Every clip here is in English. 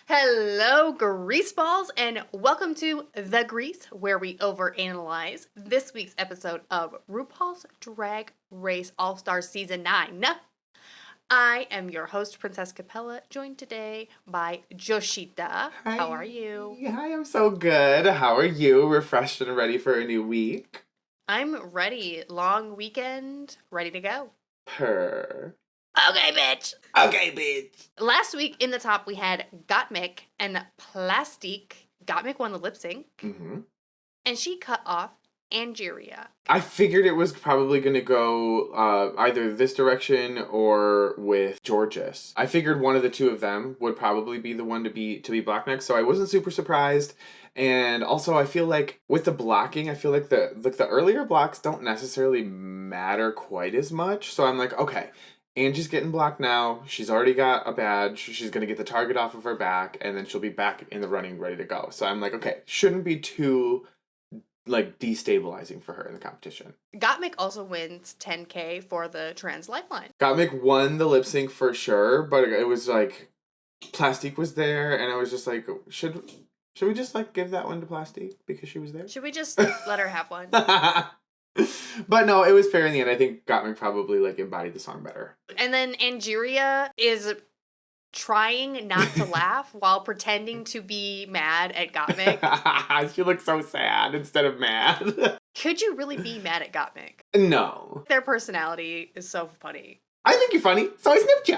Hello, Greaseballs, and welcome to The Grease, where we overanalyze this week's episode of RuPaul's Drag Race All-Star Season 9. I am your host, Princess Capella, joined today by Joshita. Hi. How are you? Hi, I'm so good. How are you? Refreshed and ready for a new week? I'm ready. Long weekend, ready to go. Purr. Okay, bitch. Okay, bitch. Last week in the top, we had Gottmik and Plastique. Gottmik won the lip sync, and she cut off Angeria. I figured it was probably going to go either this direction or with Georges. I figured one of the two of them would probably be the one to be Black next, so I wasn't super surprised. And also, I feel like with the blocking, I feel like the earlier blocks don't necessarily matter quite as much. So I'm like, okay, Angie's getting blocked now. She's already got a badge. She's going to get the target off of her back, and then she'll be back in the running ready to go. So I'm like, okay, shouldn't be too destabilizing for her in the competition. Gottmik also wins 10K for the Trans Lifeline. Gottmik won the lip sync for sure, but it was like Plastique was there, and I was just like, should we just give that one to Plastique because she was there? Should we just let her have one? But no, it was fair in the end. I think Gottmik probably embodied the song better. And then Angeria is trying not to laugh while pretending to be mad at Gottmik. She looks so sad instead of mad. Could you really be mad at Gottmik? No. Their personality is so funny. I think you're funny, so I snipped you.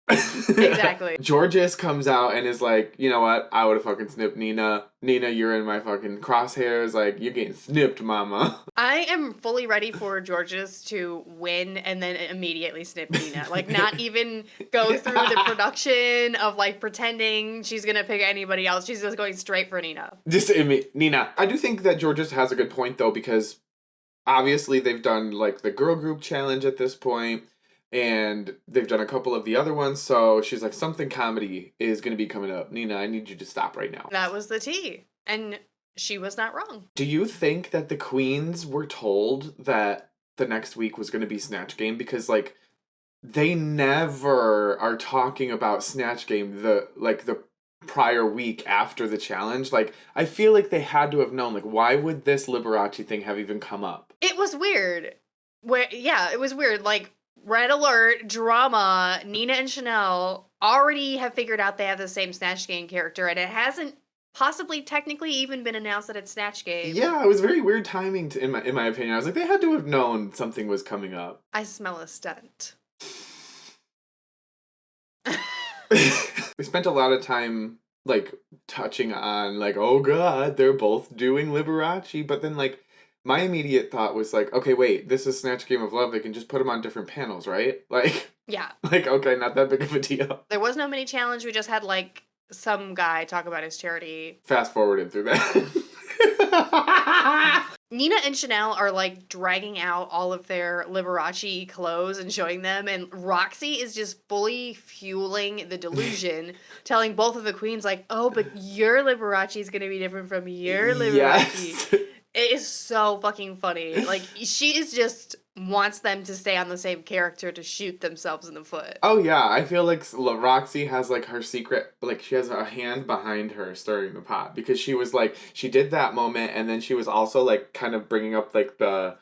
Exactly. Georges comes out and is like, you know what? I would have fucking snipped Nina. Nina, you're in my fucking crosshairs. You're getting snipped, mama. I am fully ready for Georges to win and then immediately snip Nina. Not even go through the production of, pretending she's gonna pick anybody else. She's just going straight for Nina. Nina. I do think that Georges has a good point, though, because obviously they've done, the girl group challenge at this point. And they've done a couple of the other ones, so she's like, something comedy is going to be coming up. Nina, I need you to stop right now. That was the tea. And she was not wrong. Do you think that the queens were told that the next week was going to be Snatch Game? Because, they never are talking about Snatch Game the prior week after the challenge. I feel like they had to have known. Why would this Liberace thing have even come up? It was weird. It was weird. Red alert, drama, Nina and Chanel already have figured out they have the same Snatch Game character, and it hasn't possibly technically even been announced that it's Snatch Game. Yeah, it was very weird timing in my opinion. I was like, they had to have known something was coming up. I smell a stunt. They spent a lot of time, touching on, oh god, they're both doing Liberace, but then, my immediate thought was okay, wait, this is Snatch Game of Love. They can just put them on different panels, right? Yeah. Okay, not that big of a deal. There was no mini challenge. We just had, some guy talk about his charity. Fast forwarded through that. Nina and Chanel are, dragging out all of their Liberace clothes and showing them, and Roxy is just fully fueling the delusion, telling both of the queens, oh, but your Liberace is going to be different from your Liberace. Yes. It is so fucking funny. She is just wants them to stay on the same character to shoot themselves in the foot. Oh, yeah. I feel like Roxy has, her secret, she has a hand behind her stirring the pot. Because she was, she did that moment, and then she was also, kind of bringing up, the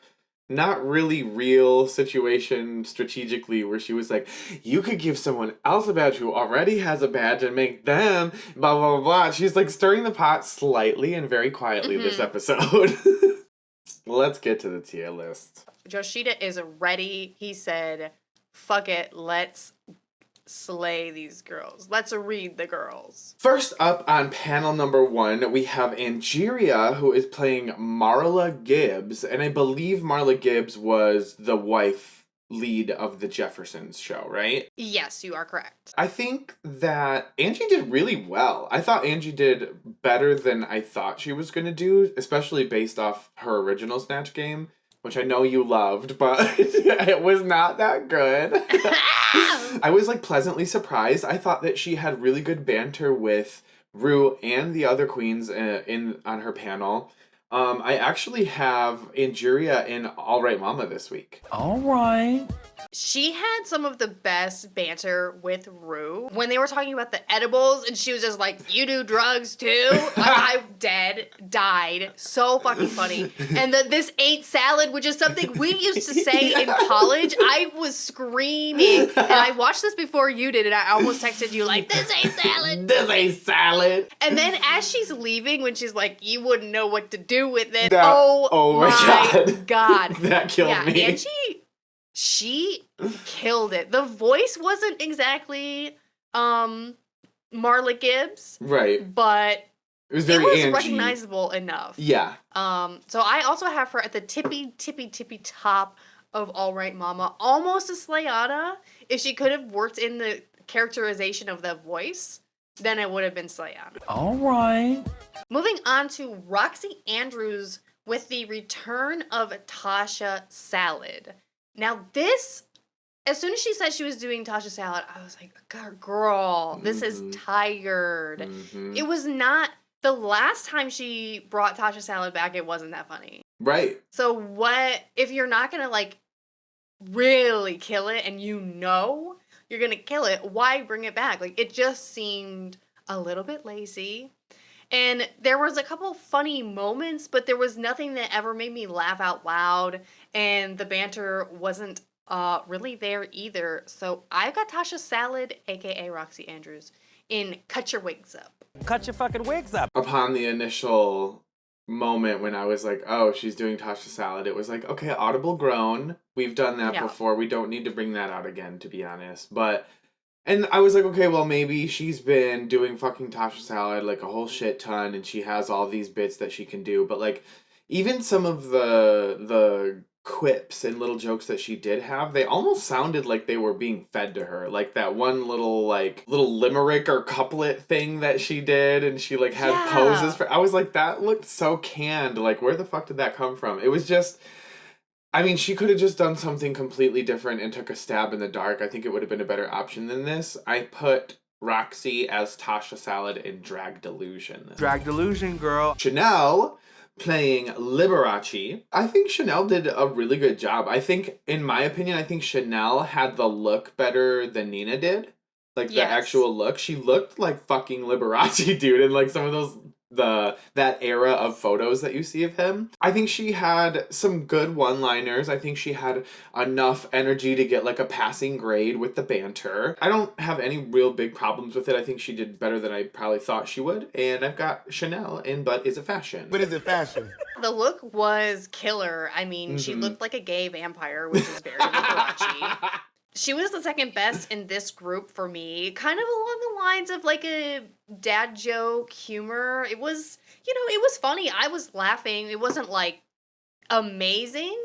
not really real situation strategically where she was like, you could give someone else a badge who already has a badge and make them blah, blah, blah, blah. She's, stirring the pot slightly and very quietly this episode. Let's get to the tier list. Joshita is ready. He said, fuck it, let's slay these girls. Let's read the girls. First up on panel number 1, we have Angeria, who is playing Marla Gibbs, and I believe Marla Gibbs was the wife lead of the Jeffersons show, right? Yes, you are correct. I think that Angie did really well. I thought Angie did better than I thought she was going to do, especially based off her original Snatch Game, which I know you loved, but it was not that good. I was pleasantly surprised. I thought that she had really good banter with Rue and the other queens on her panel. I actually have Angeria in All Right Mama this week. All right. She had some of the best banter with Rue when they were talking about the edibles, and she was just like, "You do drugs too?" I died. So fucking funny. And this ain't salad, which is something we used to say in college. I was screaming, and I watched this before you did, and I almost texted you like, "This ain't salad. This ain't salad." And then as she's leaving, when she's like, "You wouldn't know what to do with it." That- oh my god. That killed me. And she killed it. The voice wasn't exactly Marla Gibbs. Right. But it was very Angie. Recognizable enough. Yeah. So I also have her at the tippy top of All Right Mama. Almost a Slayana. If she could have worked in the characterization of the voice, then it would have been Slayana. All right. Moving on to Roxy Andrews with the return of Tasha Salad. Now this, as soon as she said she was doing Tasha Salad, I was like, girl, this is tired. It was not, the last time she brought Tasha Salad back, it wasn't that funny. Right. So what, if you're not gonna like really kill it and you know you're gonna kill it, why bring it back? Like, it just seemed a little bit lazy. And there was a couple funny moments, but there was nothing that ever made me laugh out loud. And the banter wasn't really there either. So I've got Tasha Salad, aka Roxy Andrews, in Cut Your Wigs Up. Cut your fucking wigs up. Upon the initial moment when I was like, oh, she's doing Tasha Salad, it was like, okay, audible groan. We've done that before. We don't need to bring that out again, to be honest. And I was like, okay, well, maybe she's been doing fucking Tasha Salad like a whole shit ton, and she has all these bits that she can do. But like, even some of the quips and little jokes that she did have, they almost sounded like they were being fed to her. Like that one little limerick or couplet thing that she did, and she like had poses for. I was like, that looked so canned. Like, where the fuck did that come from? It was just. I mean, she could have just done something completely different and took a stab in the dark. I think it would have been a better option than this. I put Roxy as Tasha Salad in Drag Delusion. Drag Delusion, girl. Chanel playing Liberace. I think Chanel did a really good job. I think, in my opinion, I think Chanel had the look better than Nina did. Like, the actual look. She looked like fucking Liberace, dude. And, like, some of those... that era of photos that you see of him. I think she had some good one-liners. I think she had enough energy to get like a passing grade with the banter. I don't have any real big problems with it. I think she did better than I probably thought she would. And I've got Chanel in But Is It Fashion? But is it fashion? The look was killer. I mean, she looked like a gay vampire, which is very Liberace. She was the second best in this group for me, kind of along the lines of like a dad joke humor. It was, it was funny. I was laughing. It wasn't like amazing,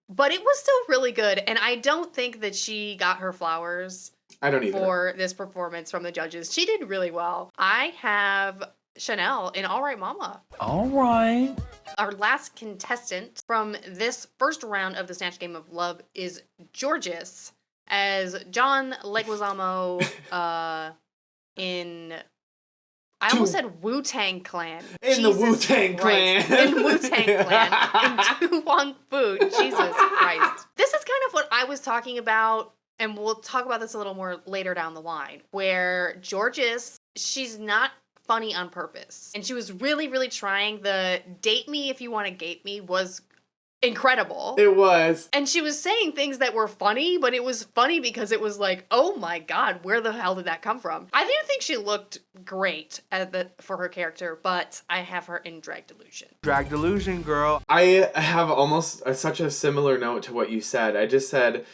but it was still really good. And I don't think that she got her flowers. I don't either. For this performance from the judges. She did really well. I have Chanel in All Right Mama. All right. Our last contestant from this first round of the Snatch Game of Love is Georges, as John Leguizamo in... I almost said Wu-Tang Clan. In the Wu-Tang Clan. In Wu-Tang Clan. In Tu Wong Fu. Jesus Christ. This is kind of what I was talking about, and we'll talk about this a little more later down the line, where Georges, she's not funny on purpose. And she was really, really trying. The date me if you want to gape me was incredible. It was. And she was saying things that were funny, but it was funny because it was like, oh my god, where the hell did that come from? I didn't think she looked great for her character, but I have her in Drag Delusion. Drag Delusion, girl. I have almost such a similar note to what you said. I just said,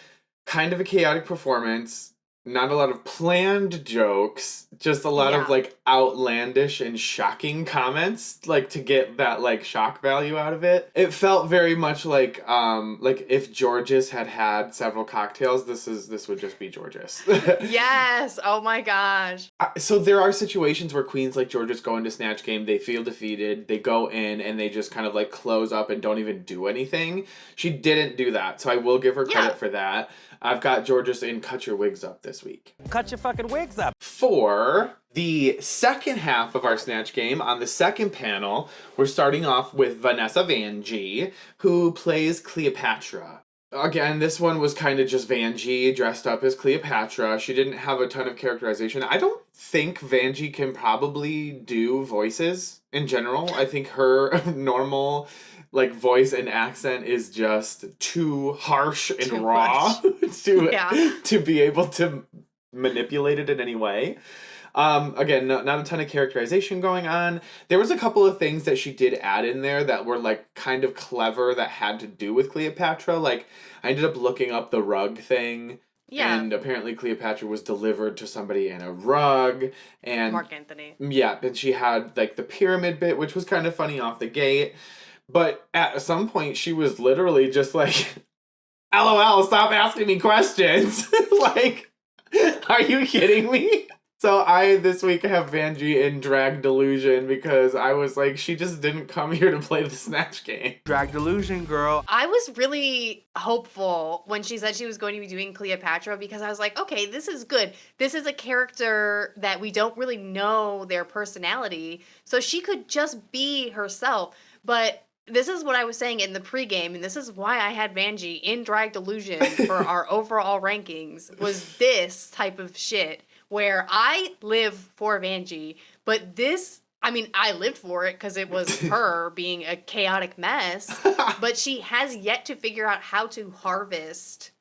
kind of a chaotic performance, not a lot of planned jokes, just a lot of like outlandish and shocking comments, like to get that like shock value out of it. It felt very much like if Georges had several cocktails, this would just be Georges. Yes. Oh my gosh. So there are situations where queens like Georges go into Snatch Game, they feel defeated, they go in and they just kind of like close up and don't even do anything. She didn't do that, so I will give her credit for that. I've got Georges in Cut Your Wigs Up this week. Cut your fucking wigs up. For the second half of our Snatch Game, on the second panel, we're starting off with Vanessa Vanjie, who plays Cleopatra. Again, this one was kind of just Vanjie dressed up as Cleopatra. She didn't have a ton of characterization. I don't think Vanjie can probably do voices in general. I think her normal like voice and accent is just too harsh and Too raw much. to Yeah. to be able to manipulate it in any way. Again, not a ton of characterization going on. There was a couple of things that she did add in there that were like kind of clever that had to do with Cleopatra. Like I ended up looking up the rug thing. Yeah. And apparently Cleopatra was delivered to somebody in a rug. And Mark Anthony. yeah, and she had like the pyramid bit, which was kind of funny off the gate. But at some point she was literally just like, LOL, stop asking me questions. Like, are you kidding me? So I, this week, have Vanjie in drag delusion because I was like, she just didn't come here to play the Snatch game. Drag delusion, girl. I was really hopeful when she said she was going to be doing Cleopatra because I was like, okay, this is good. This is a character that we don't really know their personality, so she could just be herself. But this is what I was saying in the pregame, and this is why I had Vanjie in drag delusion for our overall rankings, was this type of shit where I live for Vanjie, but this, I mean, I lived for it because it was her being a chaotic mess, but she has yet to figure out how to harvest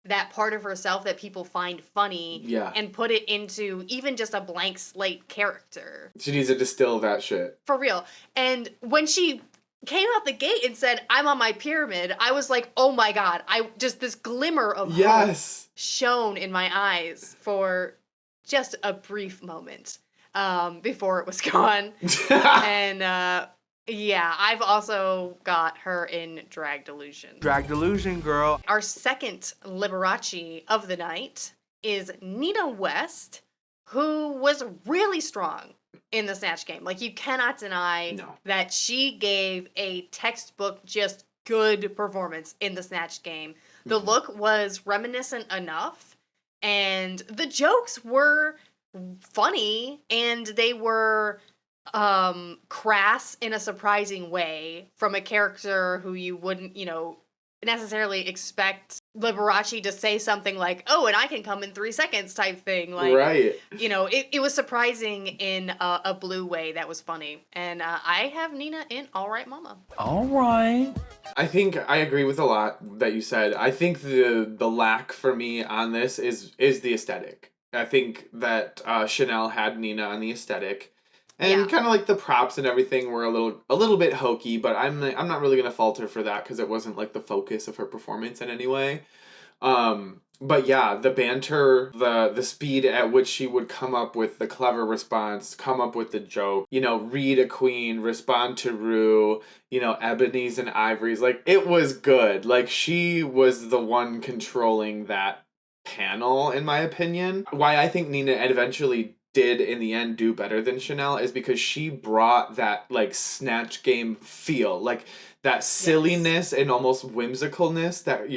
that part of herself that people find funny Yeah. and put it into even just a blank slate character. She needs to distill that shit. For real. And when she came out the gate and said, I'm on my pyramid, I was like, oh my God, I just this glimmer of hope Yes. shone in my eyes for just a brief moment before it was gone. And yeah, I've also got her in drag delusion. Drag delusion, girl. Our second Liberace of the night is Nina West, who was really strong in the Snatch game. Like, you cannot deny No. that she gave a textbook, just good performance in the Snatch game. The look was reminiscent enough, and the jokes were funny, and they were crass in a surprising way from a character who you wouldn't, necessarily expect Liberace to say something like, oh, and I can come in 3 seconds type thing. Like, right. It was surprising in a blue way that was funny. And I have Nina in All Right Mama. All right. I think I agree with a lot that you said. I think the lack for me on this is the aesthetic. I think that Chanel had Nina on the aesthetic. And Yeah. kind of like the props and everything were a little bit hokey, but I'm not really gonna fault her for that because it wasn't like the focus of her performance in any way. But yeah, the banter, the speed at which she would come up with the clever response, come up with the joke, read a queen, respond to Rue, Ebony's and Ivory's, like it was good. Like she was the one controlling that panel, in my opinion. Why I think Nina eventually did in the end do better than Chanel is because she brought that like Snatch Game feel, like that silliness and almost whimsicalness that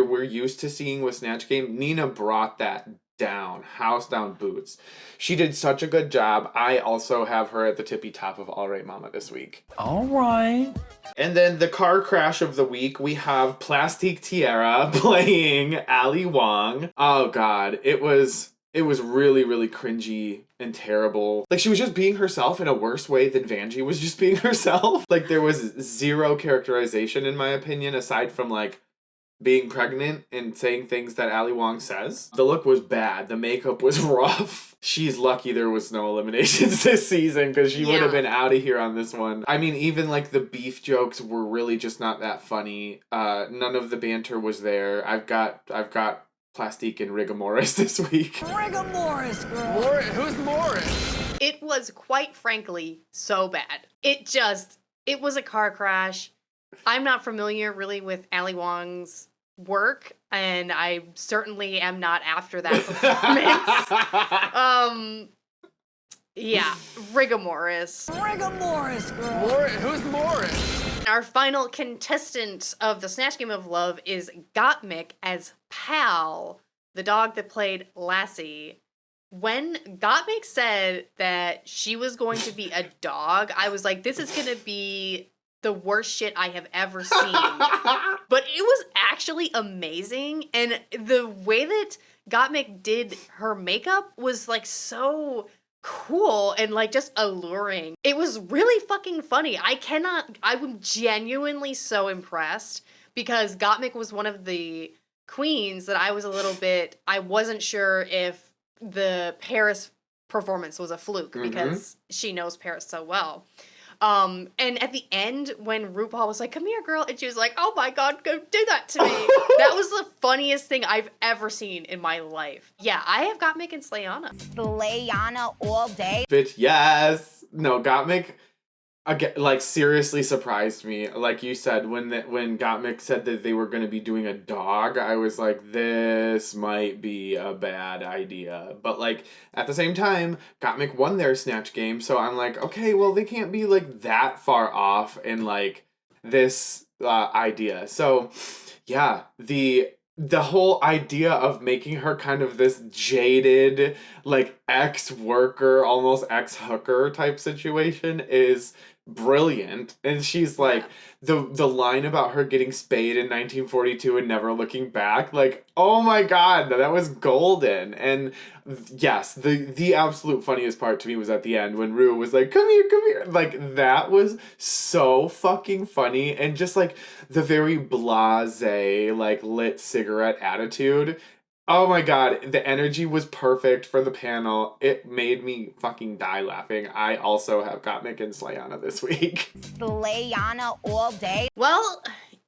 we're used to seeing with Snatch Game. Nina brought that down, house down boots. She did such a good job. I also have her at the tippy top of All Right Mama this week. All right. And then the car crash of the week, we have Plastique Tiara playing Ali Wong. Oh God, it was really, really cringy and terrible. Like, she was just being herself in a worse way than Vanjie was just being herself. Like, there was zero characterization, in my opinion, aside from, like, being pregnant and saying things that Ali Wong says. The look was bad. The makeup was rough. She's lucky there was no eliminations this season because she would have been out of here on this one. I mean, even, like, the beef jokes were really just not that funny. None of the banter was there. I've got Plastique and Rigor Morris this week. Rigor Morris, girl. Who's Morris? It was quite frankly so bad. It was a car crash. I'm not familiar really with Ali Wong's work, and I certainly am not after that performance. Yeah, Rigor Morris. Rigor Morris, girl. Who's Morris? Our final contestant of the Snatch Game of Love is Gottmik as Pal, the dog that played Lassie. When Gottmik said that she was going to be a dog, I was like, this is going to be the worst shit I have ever seen. But it was actually amazing. And the way that Gottmik did her makeup was like so cool and like just alluring. It was really fucking funny. I'm genuinely so impressed because Gottmik was one of the queens that I wasn't sure if the Paris performance was a fluke because she knows Paris so well. And at the end, when RuPaul was like, "Come here, girl," and she was like, "Oh my god, go do that to me." That was the funniest thing I've ever seen in my life. Yeah, I have Gottmik and Slayana. Slayana all day. Bitch, yes. No, Gottmik, again, like, seriously surprised me. Like you said, when Gottmik said that they were going to be doing a dog, I was like, this might be a bad idea. But, like, at the same time, Gottmik won their Snatch game, so I'm like, okay, well, they can't be, like, that far off in, like, this idea. So, yeah, the whole idea of making her kind of this jaded, like, ex-worker, almost ex-hooker type situation is brilliant. And she's like, the line about her getting spayed in 1942 and never looking back, like, oh my god, that was golden. And yes, the absolute funniest part to me was at the end when Rue was like, come here, like, that was so fucking funny. And just like the very blasé, like, lit cigarette attitude. Oh my god, the energy was perfect for the panel. It made me fucking die laughing. I also have Gottmik and Slayana this week. Slayana all day. Well,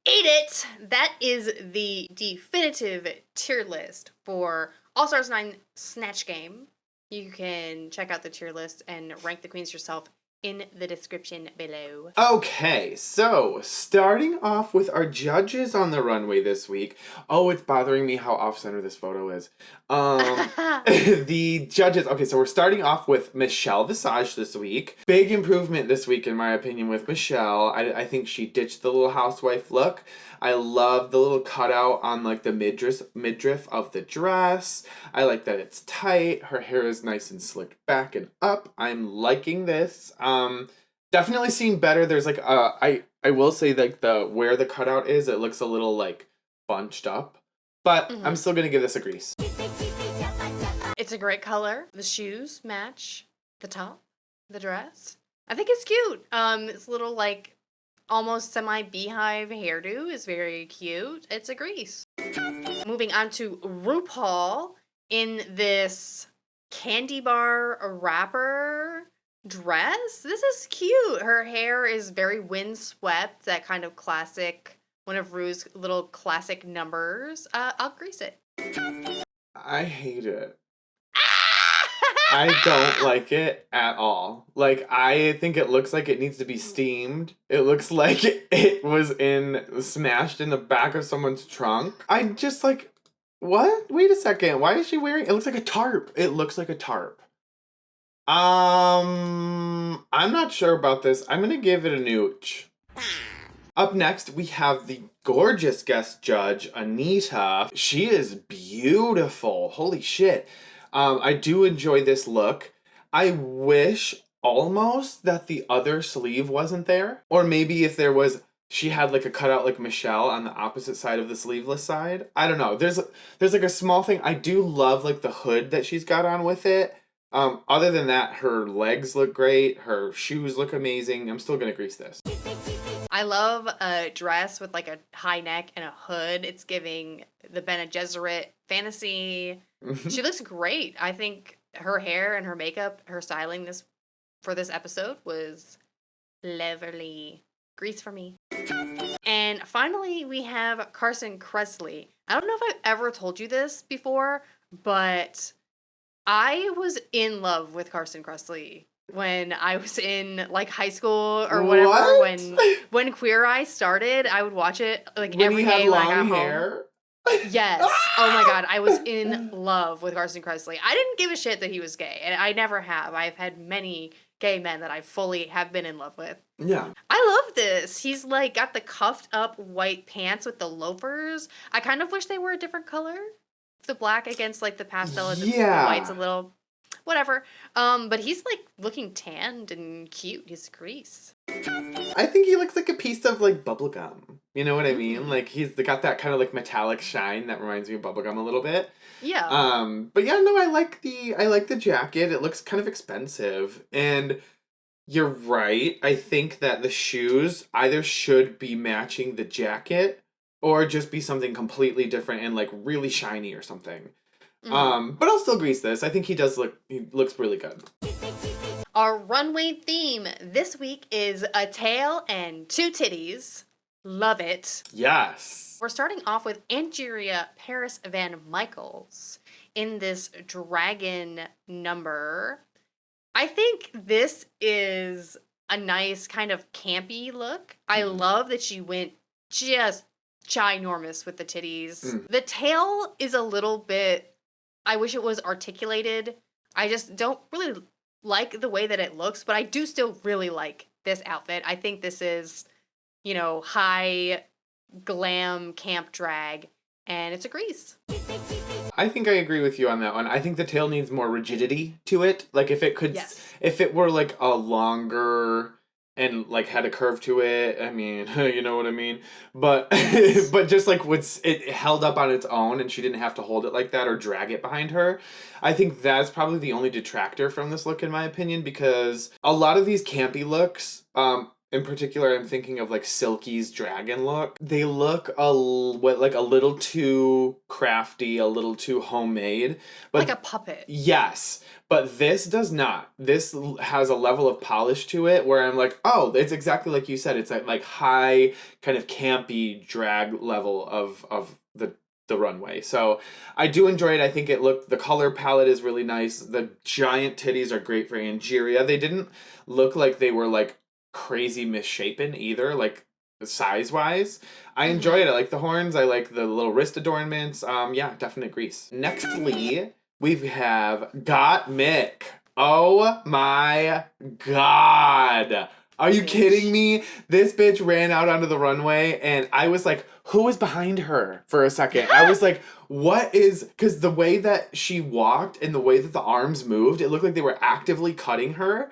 ate it. That is the definitive tier list for All Stars 9 Snatch Game. You can check out the tier list and rank the queens yourself in the description below. Okay, so starting off with our judges on the runway this week. Oh, it's bothering me how off-center this photo is. The judges, okay, so we're starting off with Michelle Visage this week. Big improvement this week, in my opinion, with Michelle. I think she ditched the little housewife look. I love the little cutout on, like, the midriff of the dress. I like that it's tight. Her hair is nice and slicked back and up. I'm liking this. Definitely seen better. There's, like, I will say, like, where the cutout is, it looks a little, like, bunched up. But I'm still gonna give this a grease. It's a great color. The shoes match the top, the dress. I think it's cute. It's little, like, almost semi-beehive hairdo is very cute. It's a grease. Moving on to RuPaul in this candy bar wrapper dress. This is cute. Her hair is very windswept, that kind of classic, one of Rue's little classic numbers. I'll grease it. I hate it. I don't like it at all. Like, I think it looks like it needs to be steamed. It looks like it was smashed in the back of someone's trunk. I just, like, what? Wait a second. Why is she wearing, it looks like a tarp. It looks like a tarp. I'm not sure about this. I'm gonna give it a nooch. Up next, we have the gorgeous guest judge, Anita. She is beautiful. Holy shit. I do enjoy this look. I wish almost that the other sleeve wasn't there. Or maybe if there was, she had like a cutout like Michelle on the opposite side of the sleeveless side. I don't know. There's like a small thing. I do love like the hood that she's got on with it. Other than that, her legs look great. Her shoes look amazing. I'm still gonna grease this. I love a dress with like a high neck and a hood. It's giving the Bene Gesserit fantasy. She looks great. I think her hair and her makeup, her styling for this episode was lovely. Grease for me. And finally, we have Carson Kressley. I don't know if I've ever told you this before, but I was in love with Carson Kressley when I was in like high school or whatever. What? When Queer Eye started, I would watch it like When every he had day when I got long home. hair? Yes. Oh my god, I was in love with Carson Kressley. I didn't give a shit that he was gay, and I never have. I've had many gay men that I fully have been in love with. Yeah. I love this. He's like got the cuffed up white pants with the loafers. I kind of wish they were a different color. The black against like the pastel and the white's a little whatever. But he's like looking tanned and cute. He's grease. I think he looks like a piece of like bubble gum. You know what I mean? Like, he's got that kind of, like, metallic shine that reminds me of bubblegum a little bit. Yeah. But yeah, no, I like the jacket. It looks kind of expensive. And you're right. I think that the shoes either should be matching the jacket or just be something completely different and, like, really shiny or something. But I'll still grease this. I think he looks really good. Our runway theme this week is a tail and 2 titties. Love it. Yes. We're starting off with Angeria Paris Van Michaels in this dragon number. I think this is a nice kind of campy look. I love that she went just ginormous with the titties. The tail is a little bit, I wish it was articulated. I just don't really like the way that it looks, but I do still really like this outfit. I think this is, you know, high glam camp drag, and it's a grease. I think I agree with you on that one. I think the tail needs more rigidity to it. Like, if it were like a longer and like had a curve to it, I mean, you know what I mean? But but just like it held up on its own and she didn't have to hold it like that or drag it behind her. I think that's probably the only detractor from this look in my opinion, because a lot of these campy looks, in particular, I'm thinking of like Silky's dragon look. They look a little too crafty, a little too homemade. But like a puppet. Yes, but this does not. This has a level of polish to it where I'm like, oh, it's exactly like you said. It's like high kind of campy drag level of the runway. So I do enjoy it. I think the color palette is really nice. The giant titties are great for Angeria. They didn't look like they were like crazy misshapen either, like size wise. I enjoy it. I like the horns. I like the little wrist adornments. Yeah, definite grease. Nextly, we have Got Mick. Oh my god. Are you kidding me? This bitch ran out onto the runway and I was like, who is behind her for a second? I was like, what is, because the way that she walked and the way that the arms moved, it looked like they were actively cutting her.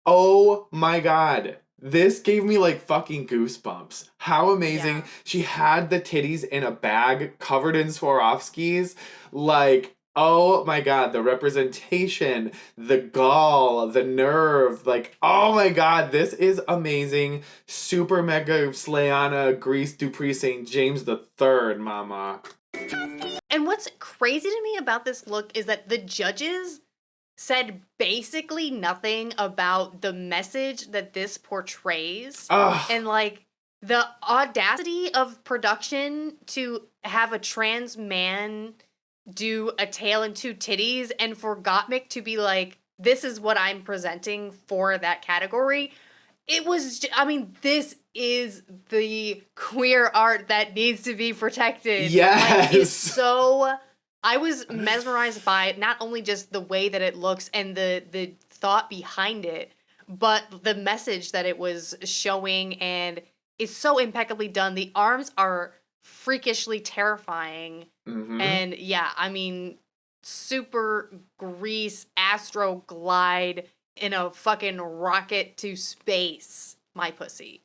Oh my god. This gave me like fucking goosebumps. How amazing. Yeah. She had the titties in a bag covered in Swarovskis. Like, oh my god, the representation, the gall, the nerve, like, oh my god, this is amazing. Super mega Slayana Grease Dupree St. James the Third, mama. And what's crazy to me about this look is that the judges said basically nothing about the message that this portrays. Ugh. And like the audacity of production to have a trans man do a tail and 2 titties and for Gottmik to be like, this is what I'm presenting for that category. It was, I mean, this is the queer art that needs to be protected. Yes. Like, it's so, I was mesmerized by not only just the way that it looks and the thought behind it, but the message that it was showing, and it's so impeccably done. The arms are freakishly terrifying. And yeah, I mean, super grease, astro glide in a fucking rocket to space, my pussy.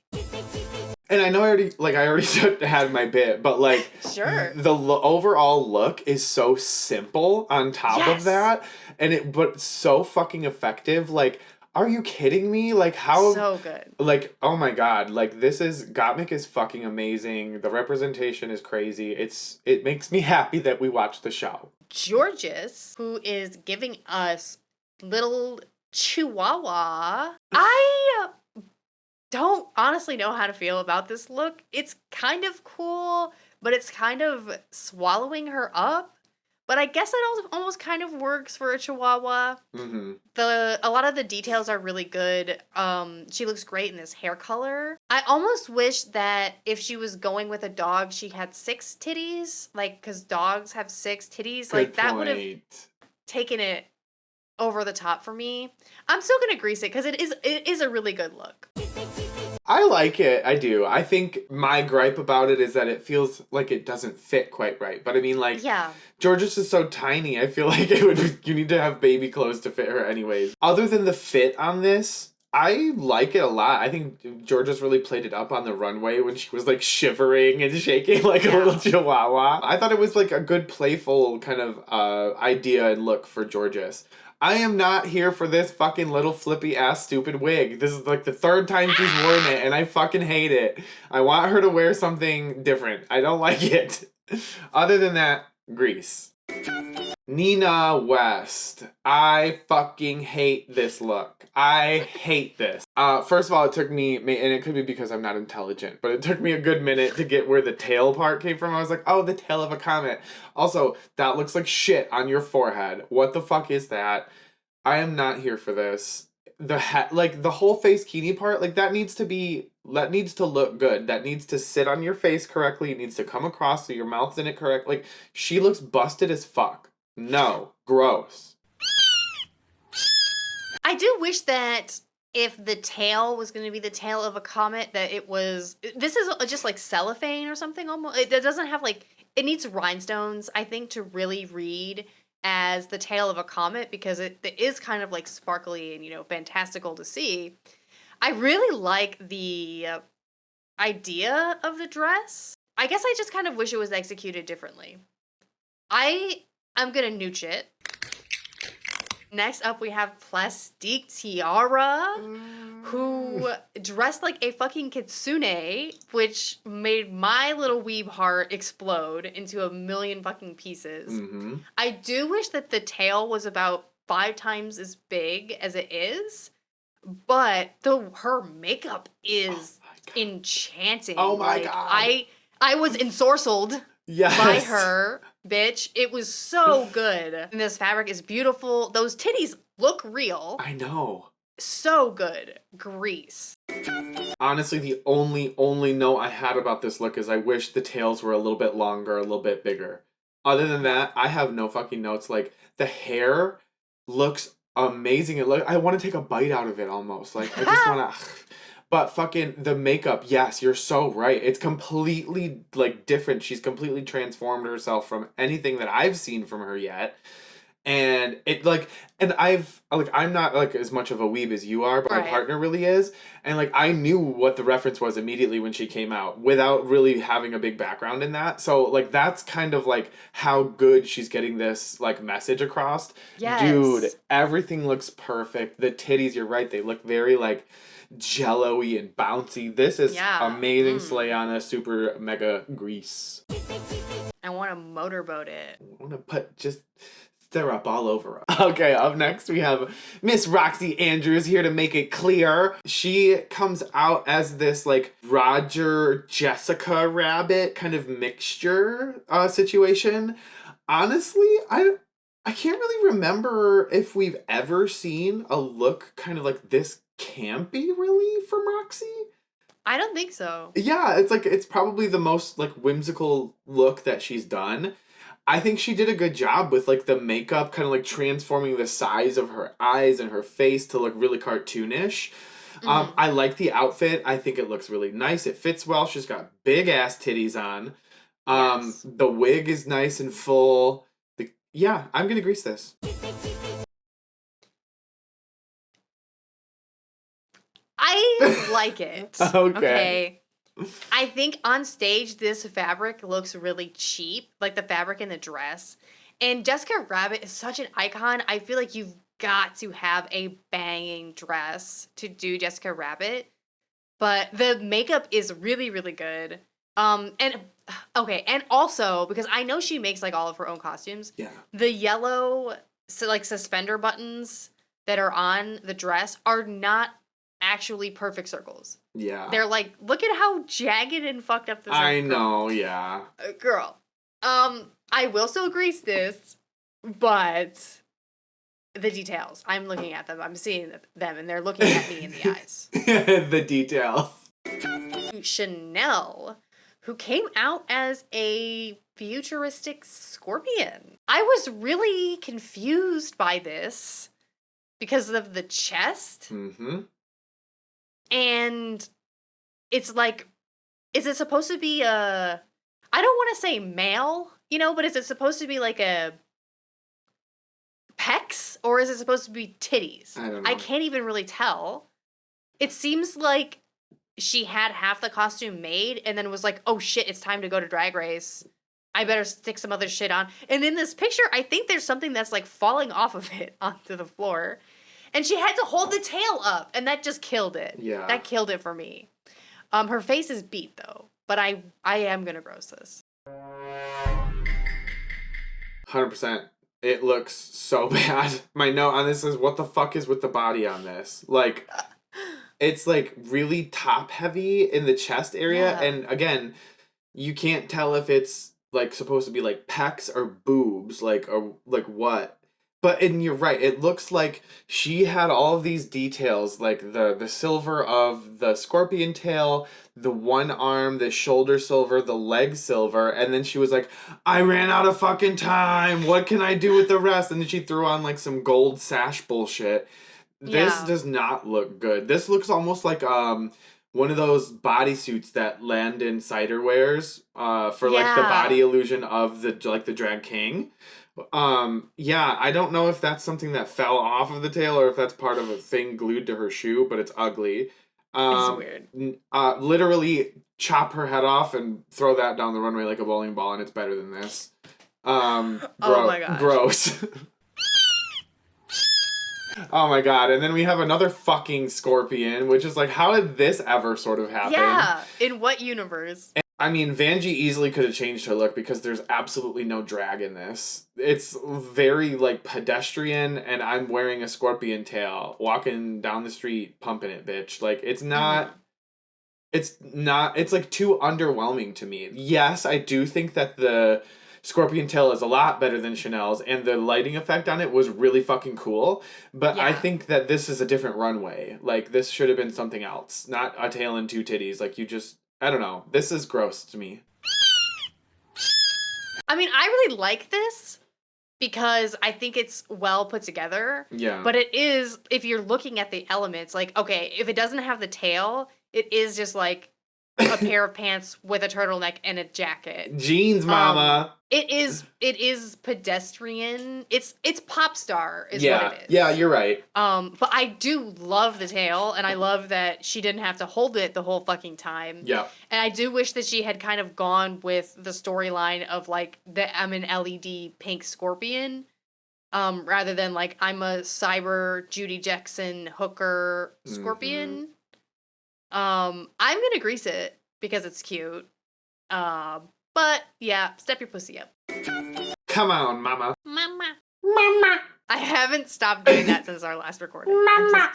And I know I already had my bit, but like, Sure. the overall look is so simple on top of that, but so fucking effective. Like, are you kidding me? Like, how? So good. Like, oh my god! Like, Gottmik is fucking amazing. The representation is crazy. It makes me happy that we watched the show. Georges, who is giving us little Chihuahua. I don't honestly know how to feel about this look. It's kind of cool, but it's kind of swallowing her up. But I guess it almost kind of works for a Chihuahua. A lot of the details are really good. She looks great in this hair color. I almost wish that if she was going with a dog, she had 6 titties. Like, because dogs have 6 titties. Good like, that would have point. taken it over the top for me. I'm still gonna grease it because it is a really good look. I like it. I do. I think my gripe about it is that it feels like it doesn't fit quite right. But I mean, like, Yeah. Georges is so tiny. I feel like you need to have baby clothes to fit her anyways. Other than the fit on this, I like it a lot. I think Georgia's really played it up on the runway when she was like shivering and shaking like a little chihuahua. I thought it was like a good playful kind of idea and look for Georgia's. I am not here for this fucking little flippy ass stupid wig. This is like the third time she's worn it and I fucking hate it. I want her to wear something different. I don't like it. Other than that, Grease. Nina West. I fucking hate this look. I hate this. First of all, it took me, and it could be because I'm not intelligent, but it took me a good minute to get where the tail part came from. I was like, oh, the tail of a comet. Also, that looks like shit on your forehead. What the fuck is that? I am not here for this. The like the whole face kini part, like that needs to look good. That needs to sit on your face correctly. It needs to come across so your mouth's in it correct. Like, she looks busted as fuck. No. Gross. I do wish that if the tail was going to be the tail of a comet, that it was... This is just like cellophane or something almost. It doesn't have like... It needs rhinestones, I think, to really read as the tail of a comet, because it is kind of like sparkly and, you know, fantastical to see. I really like the idea of the dress. I guess I just kind of wish it was executed differently. I'm gonna nooch it. Next up, we have Plastique Tiara, who dressed like a fucking kitsune, which made my little weeb heart explode into a million fucking pieces. Mm-hmm. I do wish that the tail was about 5 times as big as it is, but her makeup is enchanting. Oh my god! I was ensorcelled. Yes. By her, bitch. It was so good. And this fabric is beautiful. Those titties look real. I know. So good. Grease. Honestly, the only note I had about this look is I wish the tails were a little bit longer, a little bit bigger. Other than that, I have no fucking notes. Like, the hair looks amazing. I want to take a bite out of it almost. Like, I just want to... But fucking the makeup, yes, you're so right. It's completely like different. She's completely transformed herself from anything that I've seen from her yet. And it like, and I'm not like as much of a weeb as you are, but my partner really is. And like, I knew what the reference was immediately when she came out without really having a big background in that. So like, that's kind of like how good she's getting this like message across. Yes. Dude, everything looks perfect. The titties, you're right. They look very like jello-y and bouncy. This is amazing. Slayana, super mega Grease. I want to motorboat it. I want to put just stir up all over her. Okay, up next we have Miss Roxy Andrews here to make it clear. She comes out as this like Roger Jessica rabbit kind of mixture situation. Honestly, I can't really remember if we've ever seen a look kind of like this campy really from Roxy. I don't think so. Yeah, it's probably the most like whimsical look that she's done. I think she did a good job with like the makeup kind of like transforming the size of her eyes and her face to look really cartoonish. I like the outfit. I think it looks really nice. It fits well. She's got big ass titties on. The wig is nice and full. Yeah, I'm gonna Grease this. I like it. Okay. I think on stage this fabric looks really cheap, like the fabric in the dress. And Jessica Rabbit is such an icon. I feel like you've got to have a banging dress to do Jessica Rabbit. But the makeup is really, really good. And also because I know she makes like all of her own costumes. Yeah. The yellow suspender buttons that are on the dress are not actually perfect circles. Yeah. They're like, look at how jagged and fucked up this is. I know, yeah. Girl. I will still Grease this, but the details. I'm looking at them. I'm seeing them, and they're looking at me in the eyes. The details. Chanel, who came out as a futuristic scorpion. I was really confused by this because of the chest. Mm-hmm. And it's like, is it supposed to be I don't want to say male, but is it supposed to be like a pecs or is it supposed to be titties? I don't know. I can't even really tell. It seems like she had half the costume made and then was like, oh shit, it's time to go to Drag Race. I better stick some other shit on. And in this picture, I think there's something that's like falling off of it onto the floor. And she had to hold the tail up, and that just killed it. Yeah. That killed it for me. Her face is beat though, but I am gonna gross this. 100%. It looks so bad. My note on this is, what the fuck is with the body on this? Like, it's like really top heavy in the chest area, Yeah. and again, you can't tell if it's like supposed to be like pecs or boobs, like, or like what. And you're right, it looks like she had all of these details, like the silver of the scorpion tail, the one arm, the shoulder silver, the leg silver, and then she was like, I ran out of fucking time, what can I do with the rest? And then she threw on like some gold sash bullshit. This Yeah. does not look good. This looks almost like one of those bodysuits that Landon Cider wears for like the Yeah. body illusion of the drag king. Yeah, I don't know if that's something that fell off of the tail or if that's part of a thing glued to her shoe, but it's ugly. It's weird. Literally chop her head off and throw that down the runway like a bowling ball, and it's better than this. Oh my gosh. Gross. Oh my god, and then we have another fucking scorpion, which is like, how did this ever sort of happen? Yeah, in what universe? I mean, Vanjie easily could have changed her look because there's absolutely no drag in this. It's very, like, pedestrian, and I'm wearing a scorpion tail, walking down the street, pumping it, bitch. Like, it's not... It's like, too underwhelming to me. Yes, I do think that the scorpion tail is a lot better than Chanel's, and the lighting effect on it was really fucking cool, but I Yeah. think that this is a different runway. Like, this should have been something else, not a tail and two titties. Like, you just... I don't know. This is gross to me. I mean, I really like this because I think it's well put together. Yeah. But it is, if you're looking at the elements, like, okay, if it doesn't have the tail, it is just like a pair of pants with a turtleneck and a jacket. Jeans, mama. It is pedestrian. It's pop star is Yeah. what it is. Yeah, you're right. But I do love the tail, and I love that she didn't have to hold it the whole fucking time. Yeah. And I do wish that she had kind of gone with the storyline of like I'm an LED pink scorpion, rather than like I'm a cyber Judy Jackson hooker scorpion. I'm gonna grease it because it's cute. But yeah, step your pussy up. Come on, mama. Mama. Mama. I haven't stopped doing that since our last recording. Mama.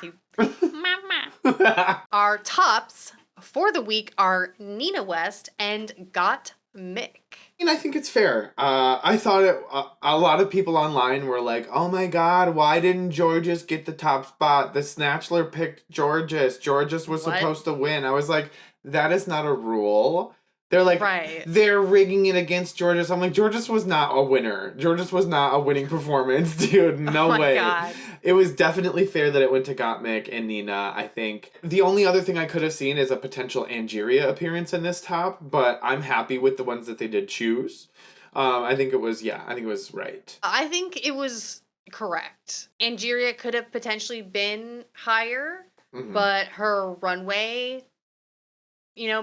Our tops for the week are Nina West and Got Mick. And I think it's fair. I thought a lot of people online were like, oh my god, why didn't Georges get the top spot? The Snatchler picked Georges. Georges was What? supposed to win. I was like, that is not a rule. They're like, Right. they're rigging it against Georges. I'm like, Georges was not a winner. Georges was not a winning performance, dude. No Oh my way. God. It was definitely fair that it went to Gottmik and Nina, I think. The only other thing I could have seen is a potential Angeria appearance in this top, but I'm happy with the ones that they did choose. I think it was right. I think it was correct. Angeria could have potentially been higher, Mhm. but her runway,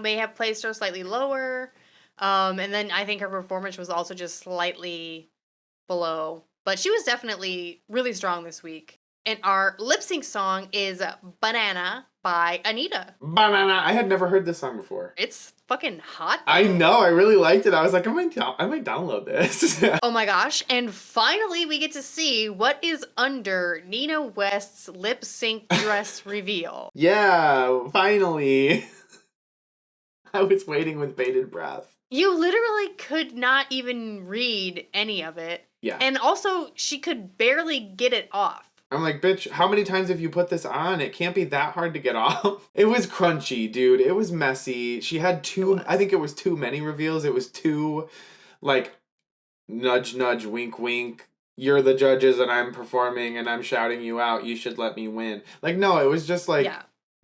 may have placed her slightly lower. And then I think her performance was also just slightly below. But she was definitely really strong this week. And our lip sync song is Banana by Anita. Banana. I had never heard this song before. It's fucking hot. I know. I really liked it. I was like, I might download this. Oh my gosh. And finally, we get to see what is under Nina West's lip sync dress reveal. Yeah, finally. I was waiting with bated breath. You literally could not even read any of it. Yeah. And also, she could barely get it off. I'm like, bitch, how many times have you put this on? It can't be that hard to get off. It was crunchy, dude. It was messy. She had I think it was too many reveals. It was too, like, nudge, nudge, wink, wink. You're the judges and I'm performing and I'm shouting you out. You should let me win. Like, no, it was just like,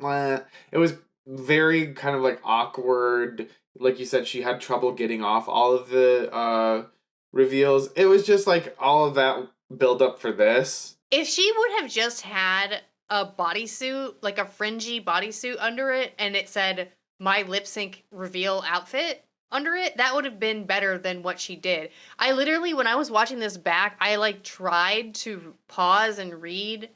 it was very kind of like awkward. Like you said, she had trouble getting off all of the reveals. It was just like all of that build up for this. If she would have just had a bodysuit, like a fringy bodysuit under it, and it said my lip sync reveal outfit under it, that would have been better than what she did. I literally, when I was watching this back, I like tried to pause and read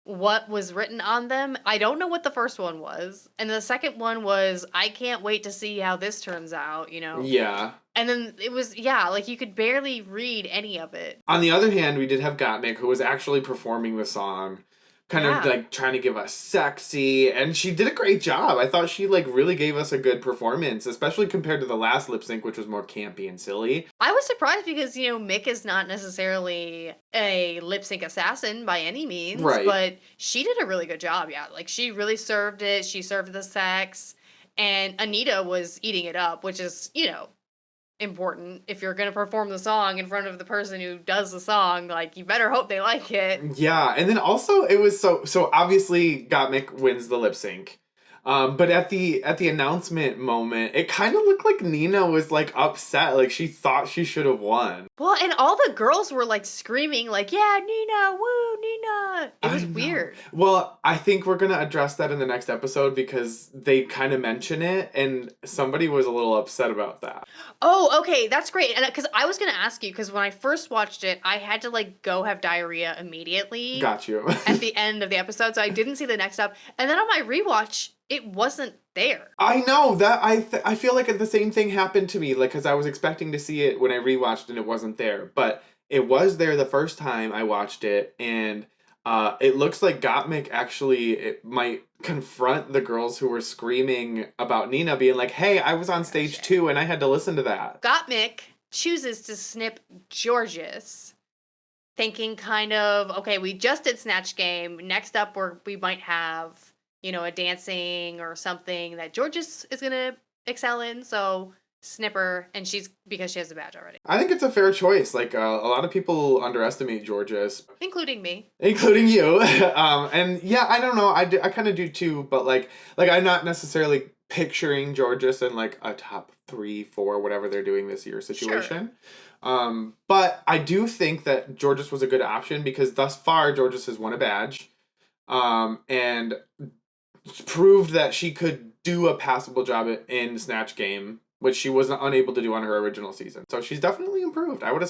what was written on them. I don't know what the first one was. And the second one was, I can't wait to see how this turns out, you know? Yeah. And then it was, yeah, like you could barely read any of it. On the other hand, we did have Gottmik, who was actually performing the song, kind of Yeah. like trying to give us sexy, and she did a great job. I thought she like really gave us a good performance, especially compared to the last lip sync, which was more campy and silly. I was surprised because, you know, Mick is not necessarily a lip sync assassin by any means, Right. but she did a really good job, yeah. Like, she really served it. She served the sex, and Anita was eating it up, which is, you know, important. If you're going to perform the song in front of the person who does the song, like, you better hope they like it. Yeah, and then also it was so obviously Gottmik wins the lip sync. But at the announcement moment, it kind of looked like Nina was like upset, like she thought she should have won. Well, and all the girls were like screaming, like, yeah, Nina, woo, Nina. It was I know. weird. Well, I think we're gonna address that in the next episode because they kind of mention it, and somebody was a little upset about that. Oh, okay, that's great. And because I was gonna ask you, because when I first watched it, I had to like go have diarrhea immediately Got you. at the end of the episode, so I didn't see the next up. And then on my rewatch, it wasn't there. I know that I feel like the same thing happened to me, like because I was expecting to see it when I rewatched and it wasn't there, but it was there the first time I watched it, and it looks like Gottmik actually it might confront the girls who were screaming about Nina, being like, "Hey, I was on stage too, and I had to listen to that." Gottmik chooses to snip Georges, thinking kind of, okay, we just did Snatch Game. Next up, we might have, you know, a dancing or something that Georges is gonna excel in. So snipper, and because she has the badge already, I think it's a fair choice. Like a lot of people underestimate Georges, including me. including you. And yeah, I don't know. I kind of do too, but like I'm not necessarily picturing Georges in like a top 3, 4, whatever they're doing this year situation. But I do think that Georges was a good option because thus far Georges has won a badge, and proved that she could do a passable job in Snatch Game, which she was unable to do on her original season. So she's definitely improved. I would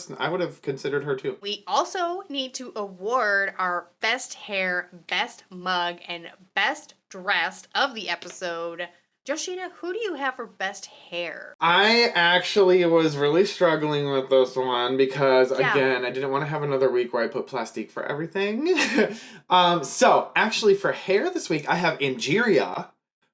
have considered her too. We also need to award our best hair, best mug, and best dressed of the episode. Joshita, who do you have for best hair? I actually was really struggling with this one because, Yeah. again, I didn't want to have another week where I put plastique for everything. So, actually, for hair this week, I have Angeria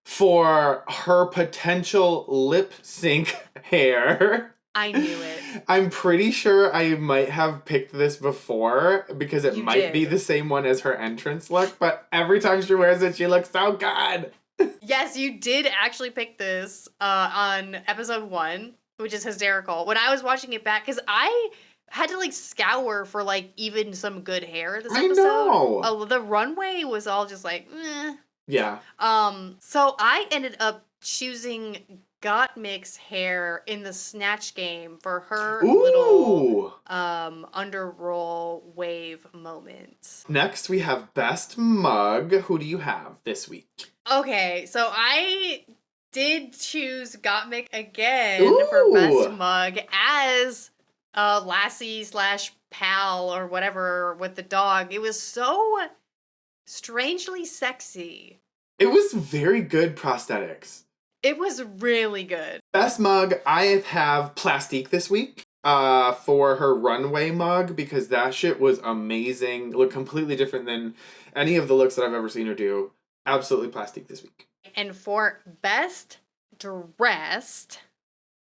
for her potential lip sync hair. I knew it. I'm pretty sure I might have picked this before because it You might be did. the same one as her entrance look, but every time she wears it, she looks so good. Yes, you did actually pick this on episode 1, which is hysterical. When I was watching it back, because I had to like scour for like even some good hair this I episode. know. The runway was all just like, eh. Yeah. So I ended up choosing Gottmik's hair in the Snatch Game for her little Ooh. underroll wave moment. Next, we have Best Mug. Who do you have this week? Okay, so I did choose Gottmik again for Ooh. best mug as Lassie / pal or whatever with the dog. It was so strangely sexy. It was very good prosthetics. It was really good. Best Mug, I have Plastique this week. For her runway mug because that shit was amazing. It looked completely different than any of the looks that I've ever seen her do. Absolutely Plastique this week. And for best dressed,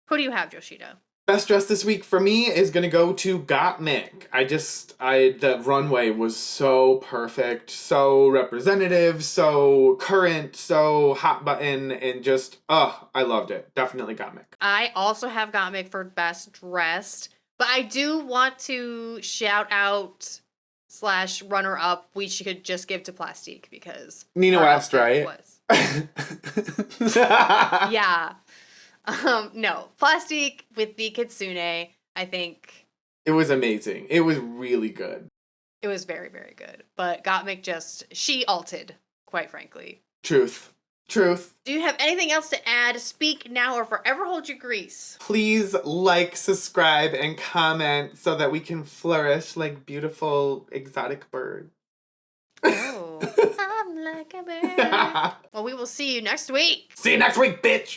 who do you have, Joshita? Best dress this week for me is gonna go to Gottmik. The runway was so perfect, so representative, so current, so hot button, and just, I loved it. Definitely Gottmik. I also have Gottmik for best dressed, but I do want to shout out / runner up. We should just give to Plastique because Nina her West, outfit right? was. Yeah. No, Plastique with the Kitsune, I think. It was amazing. It was really good. It was very, very good. But Gottmik she ulted, quite frankly. Truth. Truth. Do you have anything else to add? Speak now or forever hold your grease. Please like, subscribe, and comment so that we can flourish like beautiful exotic birds. Oh, I'm like a bird. Well, we will see you next week. See you next week, bitch!